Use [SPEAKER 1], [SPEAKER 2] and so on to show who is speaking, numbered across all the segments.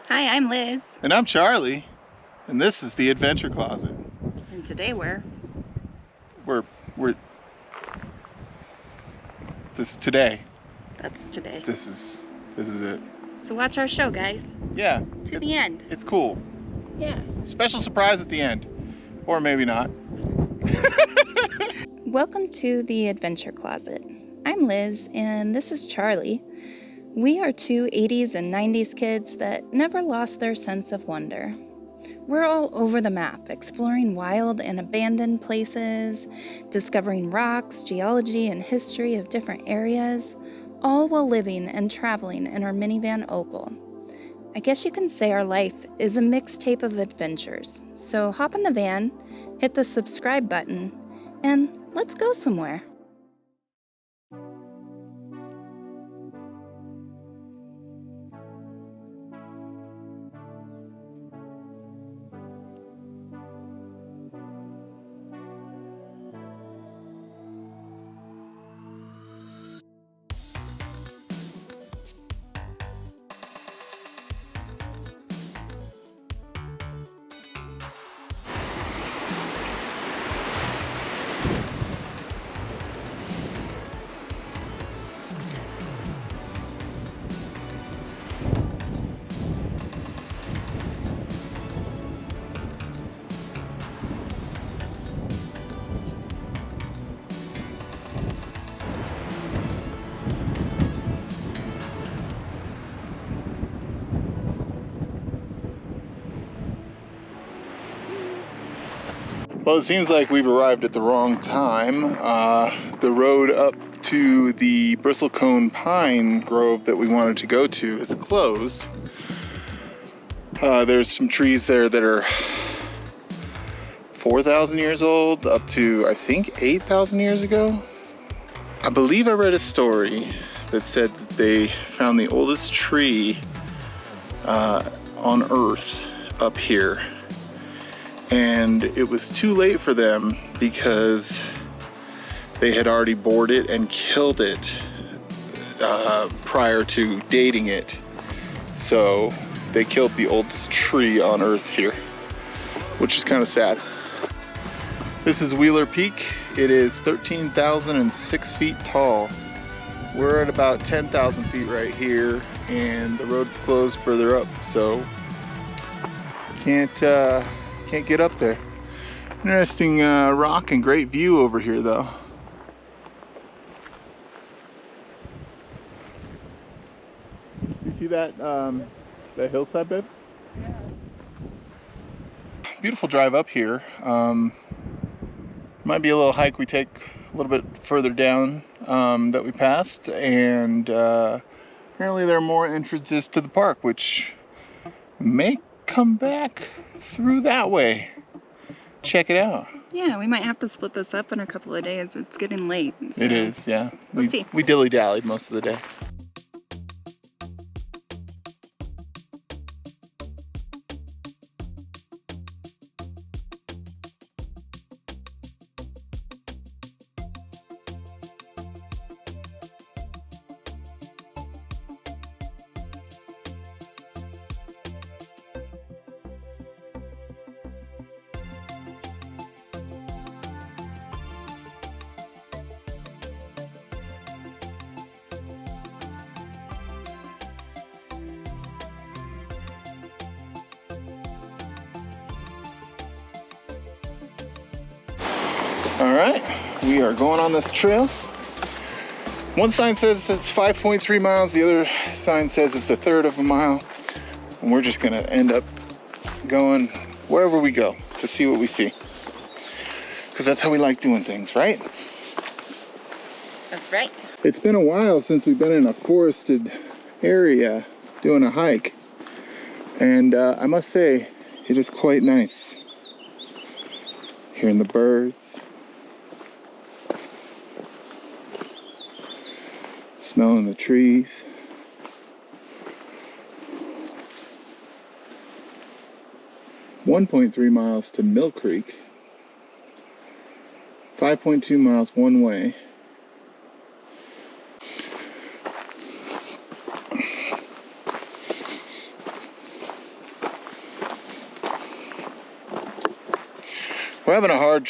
[SPEAKER 1] Hi, I'm Liz.
[SPEAKER 2] And I'm Charlie. And this is the Adventure Closet.
[SPEAKER 1] And today we're
[SPEAKER 2] this is today.
[SPEAKER 1] That's today.
[SPEAKER 2] This is it.
[SPEAKER 1] So watch our show, guys.
[SPEAKER 2] Yeah.
[SPEAKER 1] To the end.
[SPEAKER 2] It's cool.
[SPEAKER 1] Yeah.
[SPEAKER 2] Special surprise at the end. Or maybe not.
[SPEAKER 1] Welcome to the Adventure Closet. I'm Liz and this is Charlie. We are two 80s and 90s kids that never lost their sense of wonder. We're all over the map, exploring wild and abandoned places, discovering rocks, geology, and history of different areas, all while living and traveling in our minivan Opal. I guess you can say our life is a mixtape of adventures. So hop in the van, hit the subscribe button, and let's go somewhere.
[SPEAKER 2] Well, it seems like we've arrived at the wrong time. The road up to the bristlecone pine grove that we wanted to go to is closed. There's some trees there that are 4,000 years old, up to I think 8,000 years ago. I believe I read a story that said that they found the oldest tree on Earth up here. And it was too late for them because they had already bored it and killed it prior to dating it. So they killed the oldest tree on Earth here, which is kind of sad. This is Wheeler Peak. It is 13,006 feet tall. We're at about 10,000 feet right here, and the road's closed further up, so can't get up there. Interesting rock and great view over here though. You see that that hillside, babe?
[SPEAKER 1] Yeah.
[SPEAKER 2] Beautiful drive up here. Might be a little hike we take a little bit further down that we passed, and apparently there are more entrances to the park, which may come back through that way. Check it out.
[SPEAKER 1] Yeah, we might have to split this up in a couple of days. It's getting late. So
[SPEAKER 2] It is, yeah.
[SPEAKER 1] We'll see.
[SPEAKER 2] We dilly-dallied most of the day. All right, we are going on this trail. One sign says it's 5.3 miles, the other sign says it's a third of a mile. And we're just gonna end up going wherever we go to see what we see. Because that's how we like doing things, right?
[SPEAKER 1] That's right.
[SPEAKER 2] It's been a while since we've been in a forested area doing a hike. And I must say, it is quite nice. Hearing the birds. Smelling the trees. .3 miles to Mill Creek. 5.2 miles one way. We're having a hard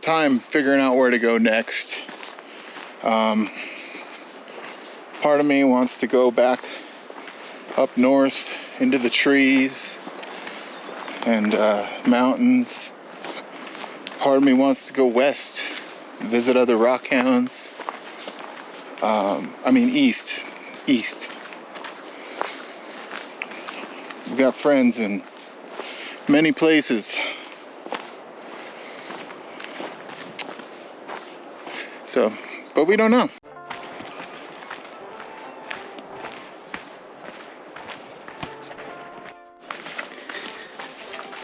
[SPEAKER 2] time figuring out where to go next. Part of me wants to go back up north into the trees and mountains. Part of me wants to go west, visit other rock hounds. I mean east. We've got friends in many places. So, but we don't know.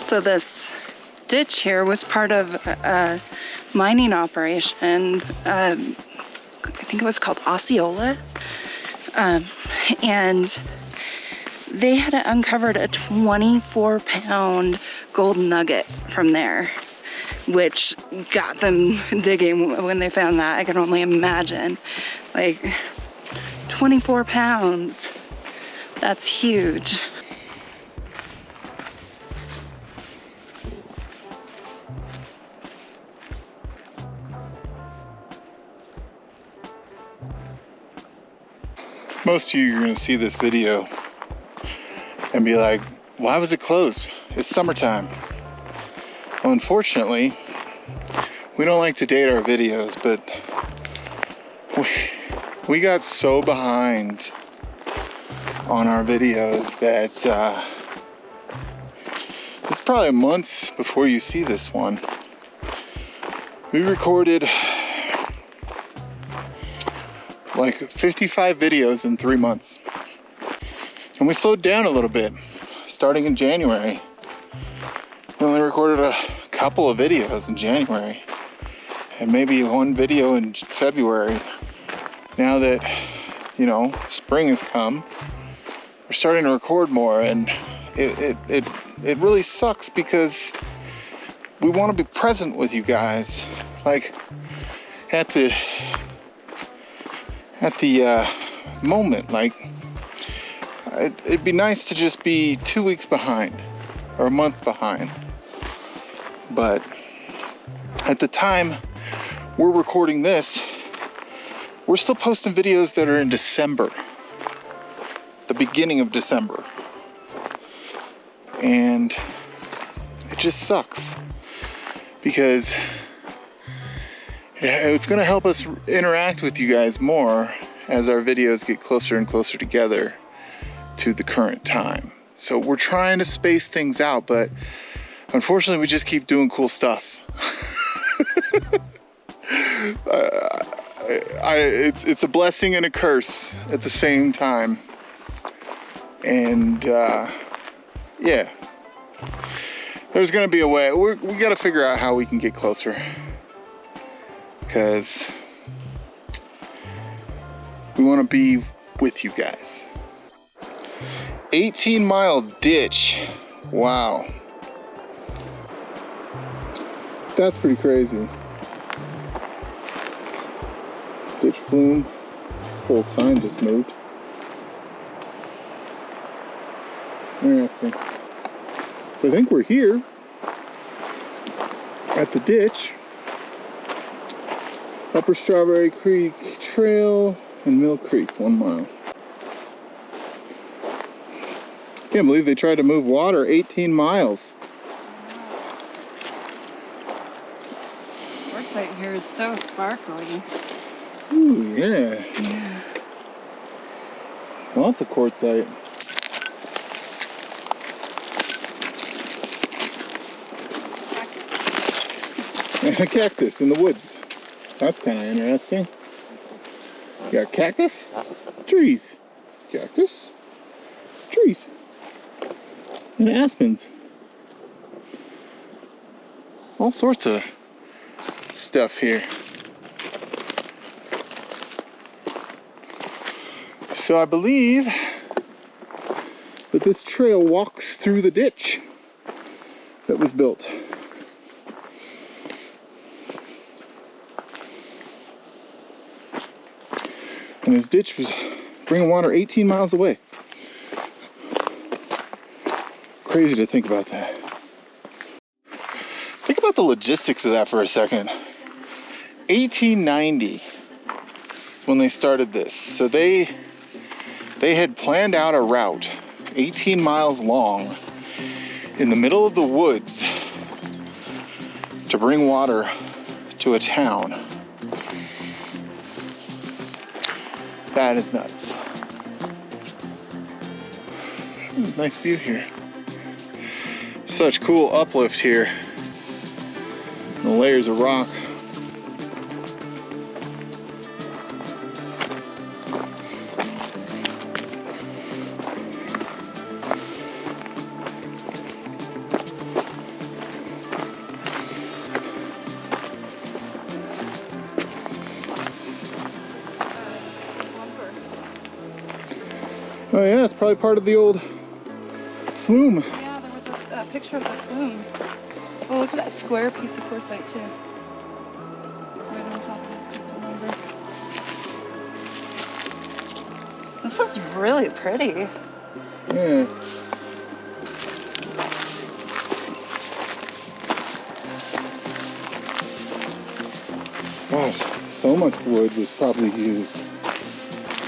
[SPEAKER 3] So this ditch here was part of a mining operation. I think it was called Osceola. And they had uncovered a 24-pound gold nugget from there, which got them digging when they found that. I can only imagine. Like, 24 pounds. That's huge.
[SPEAKER 2] Most of you are going to see this video and be like, why was it closed? It's summertime. Well, unfortunately, we don't like to date our videos, but we got so behind on our videos that it's probably months before you see this one. We recorded like 55 videos in 3 months. And we slowed down a little bit, starting in January. We only recorded a couple of videos in January, and maybe one video in February. Now that, you know, spring has come, we're starting to record more, and it really sucks because we want to be present with you guys, like at the moment. Like, it'd be nice to just be 2 weeks behind or a month behind, but at the time we're recording this, we're still posting videos that are in December, the beginning of December, and it just sucks because it's going to help us interact with you guys more as our videos get closer and closer together to the current time. So we're trying to space things out, but unfortunately we just keep doing cool stuff. It's a blessing and a curse at the same time. And yeah, there's going to be a way. We got to figure out how we can get closer, because we want to be with you guys. 18-mile ditch. Wow. That's pretty crazy. Ditch flume. This whole sign just moved. Interesting. So I think we're here at the ditch. Upper Strawberry Creek Trail and Mill Creek, 1 mile. Can't believe they tried to move water 18 miles.
[SPEAKER 3] Quartzite here is so sparkly.
[SPEAKER 2] Ooh, yeah. Lots of quartzite. And a cactus in the woods. That's kind of interesting. You got cactus, trees, cactus, trees, and aspens. All sorts of stuff here. So I believe that this trail walks through the ditch that was built. And this ditch was bringing water 18 miles away. Crazy to think about that. Think about the logistics of that for a second. 1890 is when they started this. So they had planned out a route 18 miles long in the middle of the woods to bring water to a town. That is nuts. Nice view here. Such cool uplift here. The layers of rock. Oh yeah, it's probably part of the old flume.
[SPEAKER 3] Yeah, there was a picture of the flume. Oh, look at that square piece of quartzite too. Right on top of this piece of lumber. This looks really pretty.
[SPEAKER 2] Yeah. Gosh, so much wood was probably used.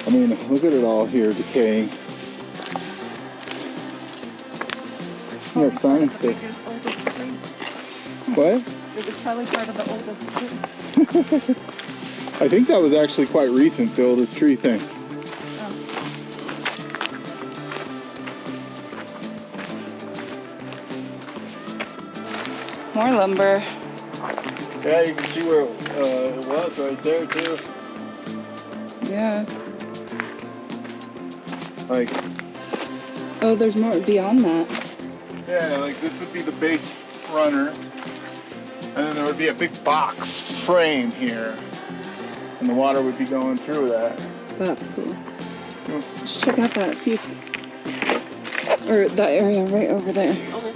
[SPEAKER 2] I mean, look at it all here decaying. That sign said. What?
[SPEAKER 3] It was probably part of the oldest tree.
[SPEAKER 2] I think that was actually quite recent, the oldest tree thing.
[SPEAKER 3] More lumber.
[SPEAKER 2] Yeah, you can see where it was right there too.
[SPEAKER 3] Yeah.
[SPEAKER 2] Like,
[SPEAKER 3] Oh, there's more beyond that.
[SPEAKER 2] yeah, like this would be the base runners. And then there would be a big box frame here. And the water would be going through that.
[SPEAKER 3] That's cool. Let's check out that piece. Or that area right over there.
[SPEAKER 2] Okay.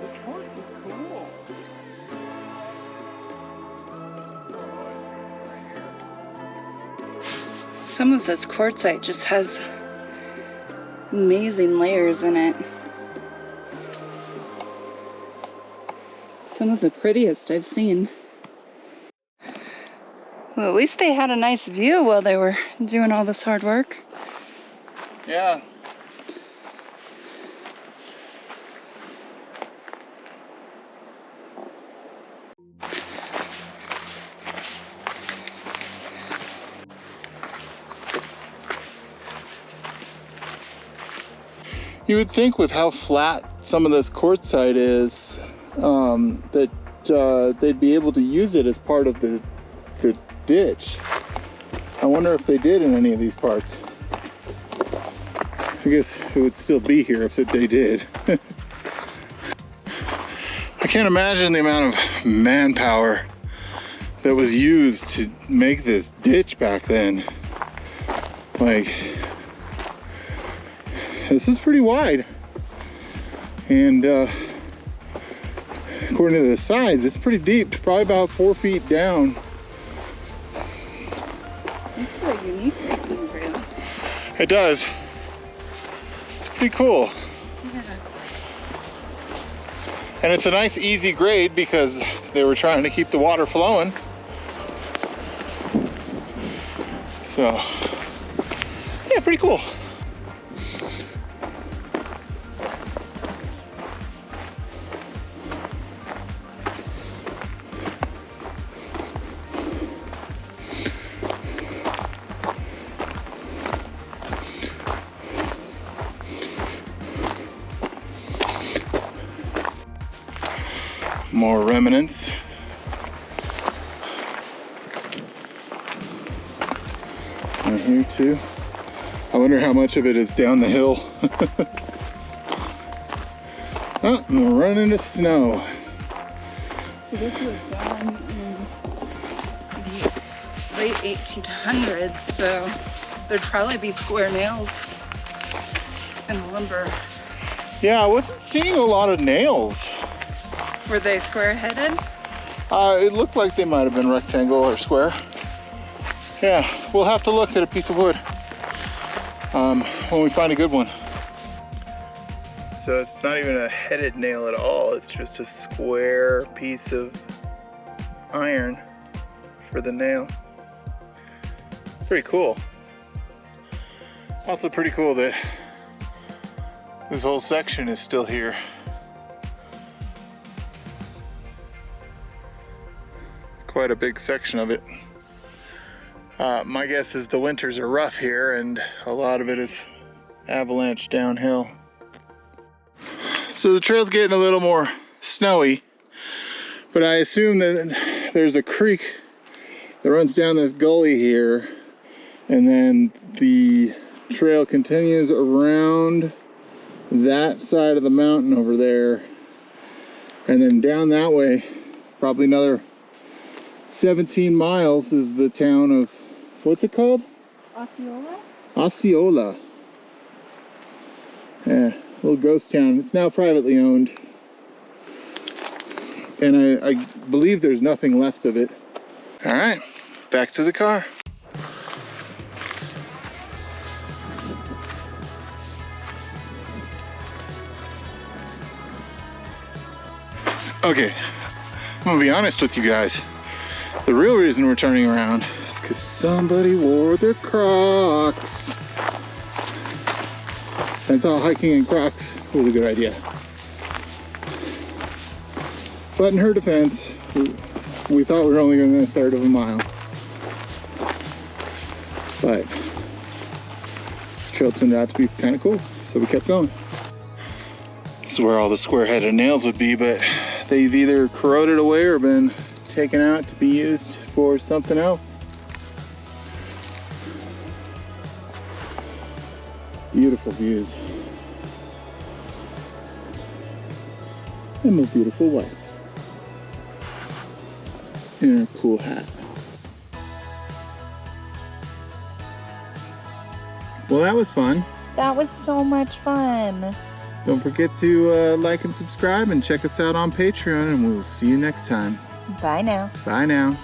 [SPEAKER 2] This quartz is cool.
[SPEAKER 3] Some of this quartzite just has amazing layers in it. Some of the prettiest I've seen. Well, at least they had a nice view while they were doing all this hard work.
[SPEAKER 2] Yeah. You would think with how flat some of this quartzite is, that they'd be able to use it as part of the ditch. I wonder if they did in any of these parts. I guess it would still be here if they did. I can't imagine the amount of manpower that was used to make this ditch back then. Like, this is pretty wide, and according to the sides, it's pretty deep. It's probably about 4 feet down.
[SPEAKER 3] That's very unique looking trail.
[SPEAKER 2] It does. It's pretty cool.
[SPEAKER 3] Yeah.
[SPEAKER 2] And it's a nice easy grade because they were trying to keep the water flowing. So, yeah, pretty cool. More remnants. Right here too. I wonder how much of it is down the hill. Oh, and we're running into snow.
[SPEAKER 3] So this was done in the late 1800s, so there'd probably be square nails in the lumber.
[SPEAKER 2] Yeah, I wasn't seeing a lot of nails.
[SPEAKER 3] Were they square-headed?
[SPEAKER 2] It looked like they might have been rectangle or square. Yeah, we'll have to look at a piece of wood. when we find a good one. So it's not even a headed nail at all. It's just a square piece of iron for the nail. Pretty cool. Also pretty cool that this whole section is still here. Quite a big section of it. My guess is the winters are rough here and a lot of it is avalanche downhill. So the trail's getting a little more snowy, but I assume that there's a creek that runs down this gully here, and then the trail continues around that side of the mountain over there, and then down that way, probably another 17 miles is the town of, what's it called?
[SPEAKER 1] Osceola?
[SPEAKER 2] Osceola. Yeah, little ghost town. It's now privately owned. And I believe there's nothing left of it. All right, back to the car. Okay, I'm gonna be honest with you guys. The real reason we're turning around is because somebody wore their Crocs. I thought hiking in Crocs was a good idea. But in her defense, we thought we were only going a third of a mile. But this trail turned out to be kind of cool, so we kept going. This is where all the square-headed nails would be, but they've either corroded away or been taken out to be used for something else. Beautiful views. And my beautiful wife. In a cool hat. Well, that was fun.
[SPEAKER 1] That was so much fun.
[SPEAKER 2] Don't forget to like and subscribe and check us out on Patreon, and we'll see you next time.
[SPEAKER 1] Bye now.
[SPEAKER 2] Bye now.